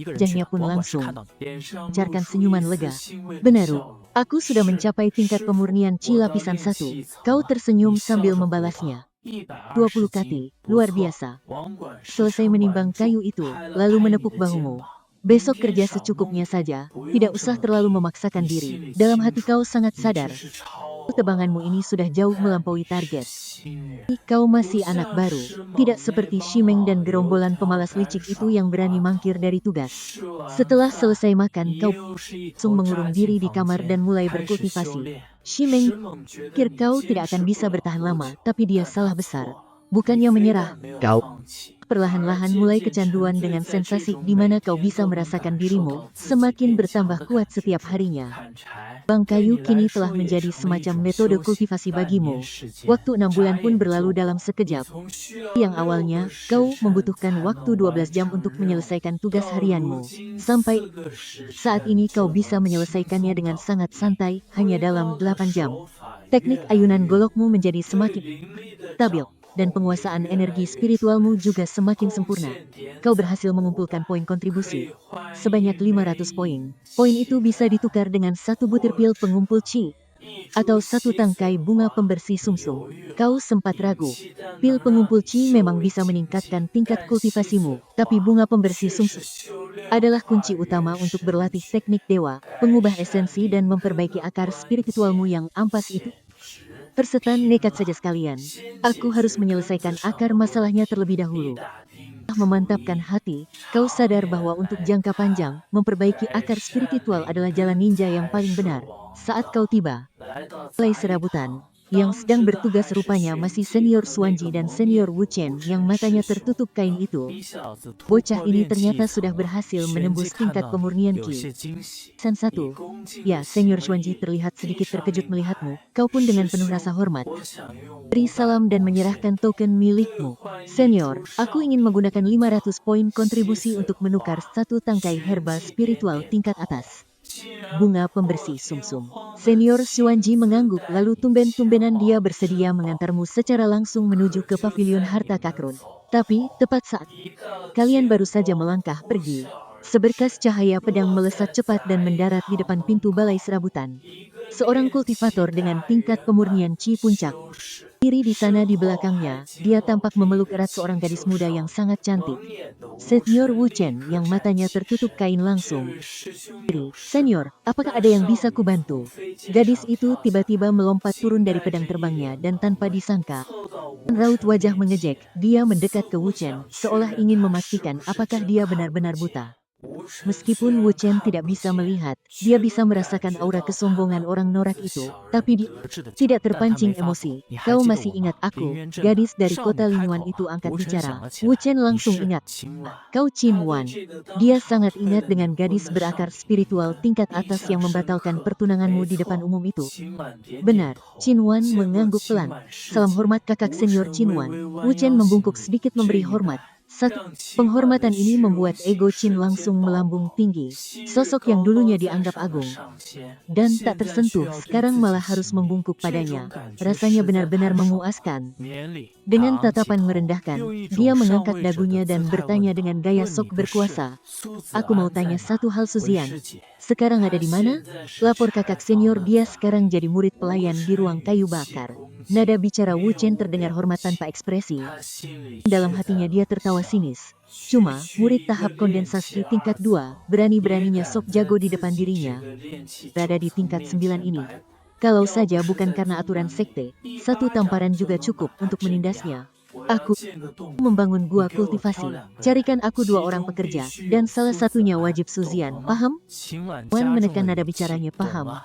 Wajahnya pun langsung mencarkan senyuman lega. Benaru, aku sudah mencapai tingkat pemurnian Qi lapisan 1. Kau tersenyum sambil membalasnya. 20 kati, luar biasa. Selesai menimbang kayu itu, lalu menepuk bahumu. Besok kerja secukupnya saja, tidak usah terlalu memaksakan diri. Dalam hati kau sangat sadar, tebanganmu ini sudah jauh melampaui target. Kau masih anak baru, tidak seperti Shimeng dan gerombolan pemalas licik itu yang berani mangkir dari tugas. Setelah selesai makan, kau langsung mengurung diri di kamar dan mulai berkultivasi. Shimeng pikir kau tidak akan bisa bertahan lama, tapi dia salah besar. Bukannya menyerah, kau perlahan-lahan mulai kecanduan dengan sensasi di mana kau bisa merasakan dirimu semakin bertambah kuat setiap harinya. Bang kayu kini telah menjadi semacam metode kultivasi bagimu. Waktu 6 bulan pun berlalu dalam sekejap. Yang awalnya, kau membutuhkan waktu 12 jam untuk menyelesaikan tugas harianmu. Sampai saat ini kau bisa menyelesaikannya dengan sangat santai, hanya dalam 8 jam. Teknik ayunan golokmu menjadi semakin stabil, dan penguasaan energi spiritualmu juga semakin sempurna. Kau berhasil mengumpulkan poin kontribusi sebanyak 500 poin. Poin itu bisa ditukar dengan satu butir pil pengumpul chi, atau satu tangkai bunga pembersih sumsum. Kau sempat ragu. Pil pengumpul chi memang bisa meningkatkan tingkat kultivasimu, tapi bunga pembersih sumsum adalah kunci utama untuk berlatih teknik dewa, pengubah esensi dan memperbaiki akar spiritualmu yang ampas itu. Persetan nekat saja sekalian. Aku harus menyelesaikan akar masalahnya terlebih dahulu. Memantapkan hati, kau sadar bahwa untuk jangka panjang, memperbaiki akar spiritual adalah jalan ninja yang paling benar. Saat kau tiba, mulai serabutan, yang sedang bertugas rupanya masih senior Xuanji dan senior Wu Chen yang matanya tertutup kain itu. Bocah ini ternyata sudah berhasil menembus tingkat pemurnian Qi. San 1. Ya, senior Xuanji terlihat sedikit terkejut melihatmu. Kau pun dengan penuh rasa hormat beri salam dan menyerahkan token milikmu. Senior, aku ingin menggunakan 500 poin kontribusi untuk menukar satu tangkai herbal spiritual tingkat atas. Bunga pembersih sumsum. Senior Xuanji mengangguk lalu tumben-tumbenan dia bersedia mengantarmu secara langsung menuju ke pavilion harta karun. Tapi, tepat saat kalian baru saja melangkah pergi, seberkas cahaya pedang melesat cepat dan mendarat di depan pintu balai serabutan. Seorang kultivator dengan tingkat pemurnian Qi puncak diri di sana di belakangnya, dia tampak memeluk erat seorang gadis muda yang sangat cantik. Senior Wu Chen yang matanya tertutup kain langsung. Senior, apakah ada yang bisa kubantu? Gadis itu tiba-tiba melompat turun dari pedang terbangnya dan tanpa disangka, raut wajah mengejek, dia mendekat ke Wu Chen, seolah ingin memastikan apakah dia benar-benar buta. Meskipun Wu Chen tidak bisa melihat, dia bisa merasakan aura kesombongan orang norak itu, tapi dia tidak terpancing emosi. Kau masih ingat aku, gadis dari kota Linyuan itu angkat bicara. Wu Chen langsung ingat. Kau Qin Wan. Dia sangat ingat dengan gadis berakar spiritual tingkat atas yang membatalkan pertunanganmu di depan umum itu. Benar, Qin Wan mengangguk pelan. Salam hormat kakak senior Qin Wan. Wu Chen membungkuk sedikit memberi hormat. Satu, penghormatan ini membuat ego Qin langsung melambung tinggi. Sosok yang dulunya dianggap agung dan tak tersentuh sekarang malah harus membungkuk padanya. Rasanya benar-benar memuaskan. Dengan tatapan merendahkan, dia mengangkat dagunya dan bertanya dengan gaya sok berkuasa. Aku mau tanya satu hal Suzian. Sekarang ada di mana? Lapor kakak senior dia sekarang jadi murid pelayan di ruang kayu bakar. Nada bicara Wu Chen terdengar hormat tanpa ekspresi. Dalam hatinya dia tertawa sinis. Cuma, murid tahap kondensasi tingkat 2, berani-beraninya sok jago di depan dirinya. Berada di tingkat 9 ini. Kalau saja bukan karena aturan sekte, satu tamparan juga cukup untuk menindasnya. Aku membangun gua kultivasi. Carikan aku 2 orang pekerja, dan salah satunya wajib Suzian, paham? Wan menekan nada bicaranya paham.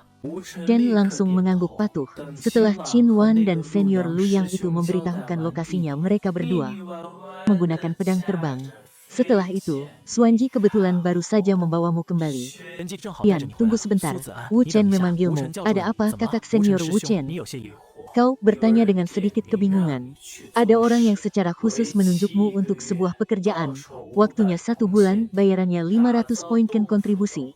Chen langsung mengangguk patuh. Setelah Qin Wan dan senior Lu Yang itu memberitahukan lokasinya mereka berdua menggunakan pedang terbang. Setelah itu, Xuanji kebetulan baru saja membawamu kembali. Yan, tunggu sebentar. Wu Chen memanggilmu. Ada apa kakak senior Wu Chen? Kau bertanya dengan sedikit kebingungan. Ada orang yang secara khusus menunjukmu untuk sebuah pekerjaan. Waktunya 1 bulan, bayarannya 500 poin kontribusi.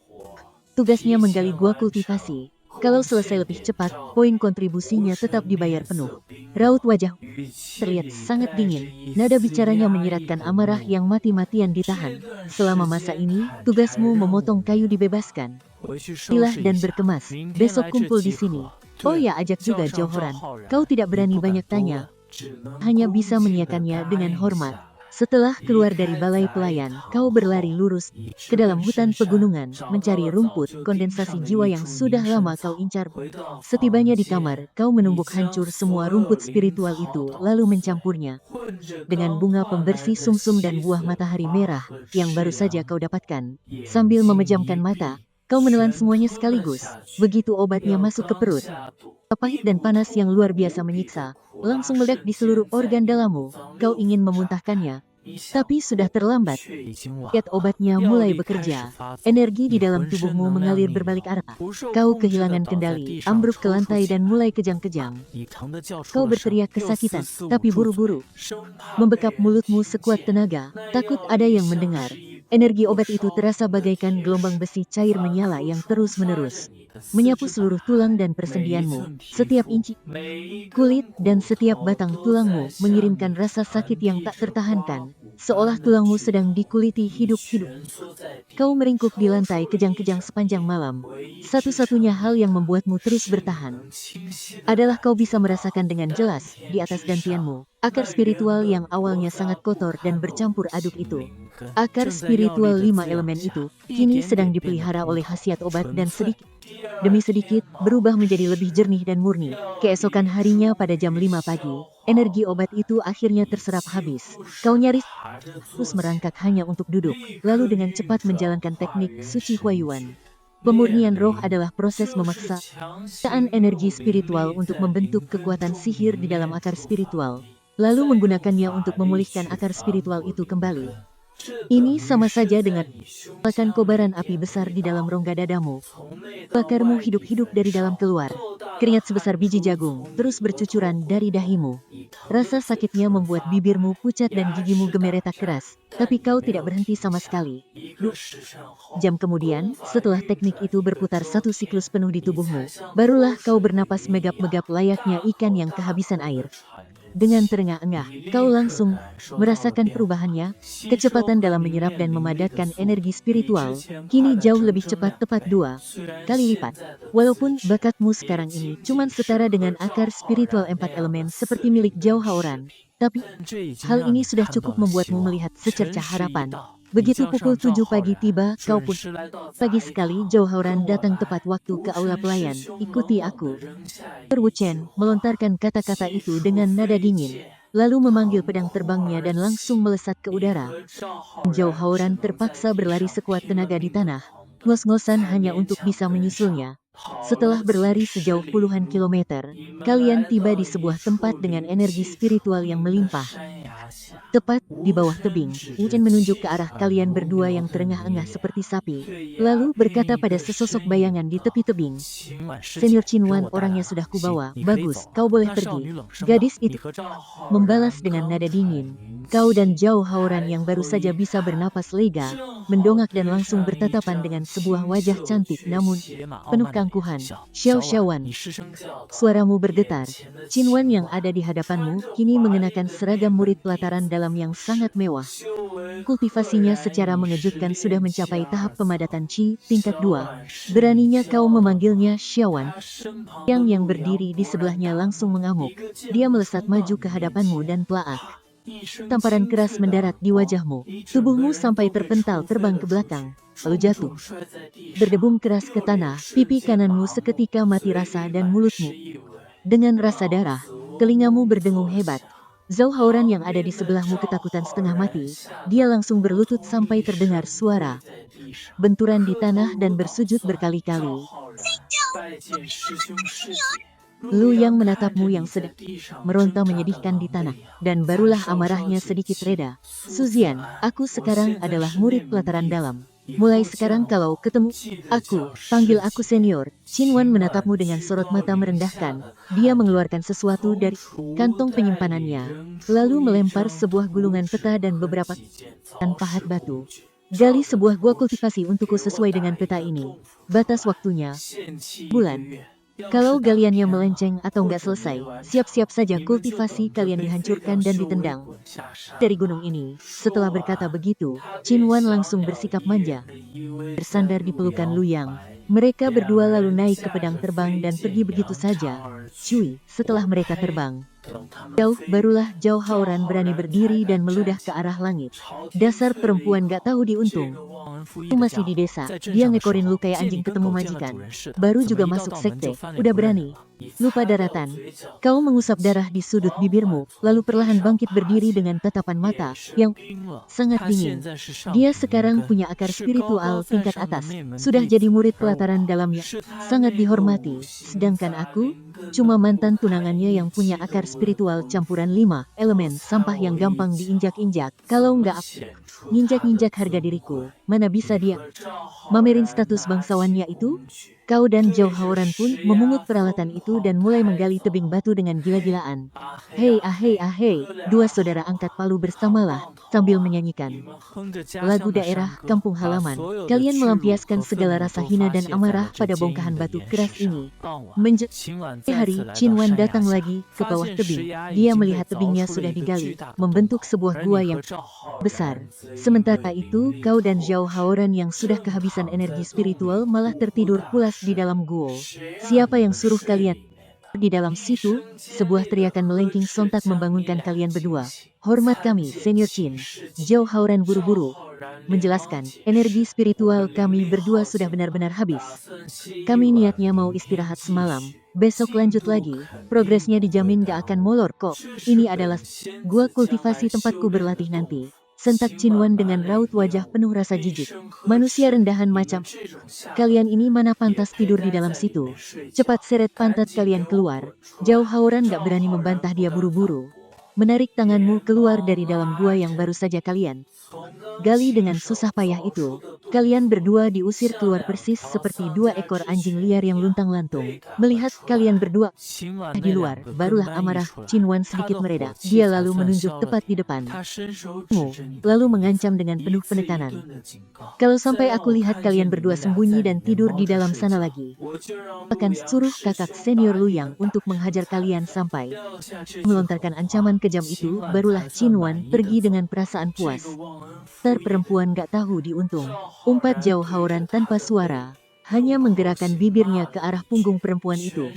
Tugasnya menggali gua kultivasi. Kalau selesai lebih cepat, poin kontribusinya tetap dibayar penuh. Raut wajah terlihat sangat dingin. Nada bicaranya menyiratkan amarah yang mati-matian ditahan. Selama masa ini, tugasmu memotong kayu dibebaskan. Pilah dan berkemas. Besok kumpul di sini. Oh ya, ajak juga Johoran. Kau tidak berani banyak tanya. Hanya bisa mengiyakannya dengan hormat. Setelah keluar dari balai pelayan, kau berlari lurus ke dalam hutan pegunungan, mencari rumput kondensasi jiwa yang sudah lama kau incar. Setibanya di kamar, kau menumbuk hancur semua rumput spiritual itu, lalu mencampurnya dengan bunga pembersih sumsum dan buah matahari merah yang baru saja kau dapatkan. Sambil memejamkan mata, kau menelan semuanya sekaligus. Begitu obatnya masuk ke perut, pahit dan panas yang luar biasa menyiksa, langsung meledak di seluruh organ dalammu. Kau ingin memuntahkannya, tapi sudah terlambat. Kiat obatnya mulai bekerja. Energi di dalam tubuhmu mengalir berbalik arah. Kau kehilangan kendali, ambruk ke lantai dan mulai kejang-kejang. Kau berteriak kesakitan, tapi buru-buru membekap mulutmu sekuat tenaga, takut ada yang mendengar. Energi obat itu terasa bagaikan gelombang besi cair menyala yang terus-menerus menyapu seluruh tulang dan persendianmu. Setiap inci kulit dan setiap batang tulangmu mengirimkan rasa sakit yang tak tertahankan, seolah tulangmu sedang dikuliti hidup-hidup. Kau meringkuk di lantai kejang-kejang sepanjang malam. Satu-satunya hal yang membuatmu terus bertahan adalah kau bisa merasakan dengan jelas di atas gantianmu akar spiritual yang awalnya sangat kotor dan bercampur aduk itu. Akar spiritual 5 elemen itu kini sedang dipelihara oleh khasiat obat dan sedikit demi sedikit berubah menjadi lebih jernih dan murni. Keesokan harinya pada jam 5 pagi, energi obat itu akhirnya terserap habis. Kau nyaris terus merangkak hanya untuk duduk, lalu dengan cepat menjalankan teknik Suci Huayuan. Pemurnian roh adalah proses memaksa energi spiritual untuk membentuk kekuatan sihir di dalam akar spiritual, lalu menggunakannya untuk memulihkan akar spiritual itu kembali. Ini sama saja dengan menyalakan kobaran api besar di dalam rongga dadamu. Bakarmu hidup-hidup dari dalam keluar. Keringat sebesar biji jagung terus bercucuran dari dahimu. Rasa sakitnya membuat bibirmu pucat dan gigimu gemeretak keras, tapi kau tidak berhenti sama sekali. 2 jam kemudian, setelah teknik itu berputar satu siklus penuh di tubuhmu, barulah kau bernapas megap-megap layaknya ikan yang kehabisan air. Dengan terengah-engah, kau langsung merasakan perubahannya. Kecepatan dalam menyerap dan memadatkan energi spiritual kini jauh lebih cepat, tepat 2 kali lipat. Walaupun bakatmu sekarang ini cuma setara dengan akar spiritual 4 elemen seperti milik Zhao Haoran, tapi hal ini sudah cukup membuatmu melihat secercah harapan. Begitu pukul 7 pagi tiba, kau pun pagi sekali Zhao Haoran datang tepat waktu ke aula pelayan. Ikuti aku. Wu Chen melontarkan kata-kata itu dengan nada dingin, lalu memanggil pedang terbangnya dan langsung melesat ke udara. Zhao Haoran terpaksa berlari sekuat tenaga di tanah, ngos-ngosan hanya untuk bisa menyusulnya. Setelah berlari sejauh puluhan kilometer, kalian tiba di sebuah tempat dengan energi spiritual yang melimpah. Tepat di bawah tebing, Wu Chen menunjuk ke arah kalian berdua yang terengah-engah seperti sapi, lalu berkata pada sesosok bayangan di tepi tebing, "Senior Qin Wan orangnya sudah kubawa, bagus, kau boleh pergi." Gadis itu membalas dengan nada dingin. Kau dan Zhao Haoran yang baru saja bisa bernapas lega, mendongak dan langsung bertatapan dengan sebuah wajah cantik namun penuh keangkuhan. "Xiao Xiaowan." Suaramu bergetar. Qin Wan yang ada di hadapanmu kini mengenakan seragam murid pelataran dalam yang sangat mewah. Kultivasinya secara mengejutkan sudah mencapai tahap pemadatan Qi tingkat 2. Beraninya kau memanggilnya Xiaowan? Yang berdiri di sebelahnya langsung mengamuk. Dia melesat maju ke hadapanmu dan plaak. Tamparan keras mendarat di wajahmu. Tubuhmu sampai terpental terbang ke belakang, lalu jatuh berdebum keras ke tanah. Pipi kananmu seketika mati rasa dan mulutmu dengan rasa darah. Telingamu berdengung hebat. Zhao Haoran yang ada di sebelahmu ketakutan setengah mati. Dia langsung berlutut sampai terdengar suara benturan di tanah dan bersujud berkali-kali. Lu yang menatapmu yang sedang meronta menyedihkan di tanah, dan barulah amarahnya sedikit reda. "Suzian, aku sekarang adalah murid pelataran dalam. Mulai sekarang kalau ketemu aku, panggil aku senior." Qin Wan menatapmu dengan sorot mata merendahkan. Dia mengeluarkan sesuatu dari kantong penyimpanannya, lalu melempar sebuah gulungan peta dan beberapa pahat batu. "Gali sebuah gua kultivasi untukku sesuai dengan peta ini. Batas waktunya bulan. Kalau galiannya melenceng atau nggak selesai, siap-siap saja kultivasi kalian dihancurkan dan ditendang dari gunung ini." Setelah berkata begitu, Qin Wan langsung bersikap manja, bersandar di pelukan Lu Yang. Mereka berdua lalu naik ke pedang terbang dan pergi begitu saja. Cui, setelah mereka terbang, Jauh barulah Zhao Haoran berani berdiri dan meludah ke arah langit. Dasar perempuan gak tahu diuntung. Aku masih di desa, dia ngekorin lu kayak anjing ketemu majikan. Baru juga masuk sekte, udah berani. Lupa daratan. Kau mengusap darah di sudut bibirmu, lalu perlahan bangkit berdiri dengan tatapan mata yang sangat dingin. Dia sekarang punya akar spiritual tingkat atas, sudah jadi murid pelataran dalamnya, sangat dihormati. Sedangkan aku, cuma mantan tunangannya yang punya akar spiritual campuran 5 elemen sampah yang gampang diinjak-injak. Kalau nggak aku nginjak-injak harga diriku, mana bisa dia mamerin status bangsawannya itu? Kau dan Zhao Haoran pun memungut peralatan itu dan mulai menggali tebing batu dengan gila-gilaan. Hei ahei ahei, dua saudara angkat palu bersamalah, sambil menyanyikan lagu daerah kampung halaman. Kalian melampiaskan segala rasa hina dan amarah pada bongkahan batu keras ini. Menjelang hari, Qinwan datang lagi ke bawah tebing. Dia melihat tebingnya sudah digali, membentuk sebuah gua yang besar. Sementara itu, kau dan Zhao Haoran yang sudah kehabisan energi spiritual malah tertidur pulas di dalam gua. Siapa yang suruh kalian di dalam situ? Sebuah teriakan melengking sontak membangunkan kalian berdua. Hormat kami, Senior Qin. Zhao Haoran buru-buru menjelaskan, energi spiritual kami berdua sudah benar-benar habis. Kami niatnya mau istirahat semalam. Besok lanjut lagi, progresnya dijamin gak akan molor kok. Ini adalah gua kultivasi tempatku berlatih nanti. Sentak Qinwan dengan raut wajah penuh rasa jijik. Manusia rendahan macam kalian ini mana pantas tidur di dalam situ. Cepat seret pantat kalian keluar. Zhao Haoran gak berani membantah dia buru-buru. Menarik tanganmu keluar dari dalam gua yang baru saja kalian gali dengan susah payah itu. Kalian berdua diusir keluar persis seperti dua ekor anjing liar yang luntang-lantung. Melihat kalian berdua di luar, barulah amarah Qinwan sedikit mereda. Dia lalu menunjuk tepat di depan. Lalu mengancam dengan penuh penekanan. Kalau sampai aku lihat kalian berdua sembunyi dan tidur di dalam sana lagi, akan suruh kakak senior Luyang untuk menghajar kalian sampai melontarkan ancaman kejam itu. Barulah Qinwan pergi dengan perasaan puas. Perempuan gak tahu diuntung. Umpat Zhao Haoran tanpa suara, hanya menggerakkan bibirnya ke arah punggung perempuan itu.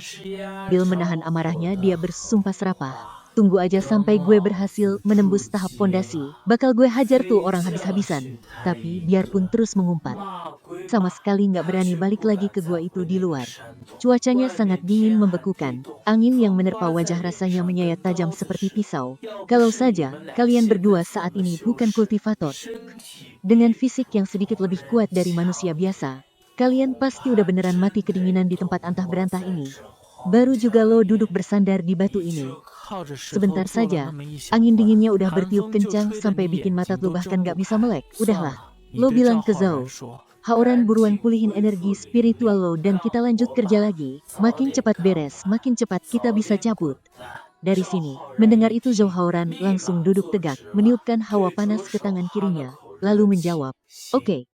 Bil menahan amarahnya, dia bersumpah serapah. Tunggu aja sampai gue berhasil menembus tahap fondasi, bakal gue hajar tuh orang habis-habisan. Tapi biarpun terus mengumpat, sama sekali nggak berani balik lagi ke gua itu di luar. Cuacanya sangat dingin membekukan, angin yang menerpa wajah rasanya menyayat tajam seperti pisau. Kalau saja kalian berdua saat ini bukan kultivator, dengan fisik yang sedikit lebih kuat dari manusia biasa, kalian pasti udah beneran mati kedinginan di tempat antah berantah ini. Baru juga lo duduk bersandar di batu ini. Sebentar saja, angin dinginnya udah bertiup kencang sampai bikin mata lu bahkan gak bisa melek. Udahlah, lo bilang ke Zhao Haoran buruan pulihin energi spiritual lo dan kita lanjut kerja lagi. Makin cepat beres, makin cepat kita bisa cabut dari sini. Mendengar itu Zhao Haoran langsung duduk tegak, meniupkan hawa panas ke tangan kirinya, lalu menjawab, "Oke."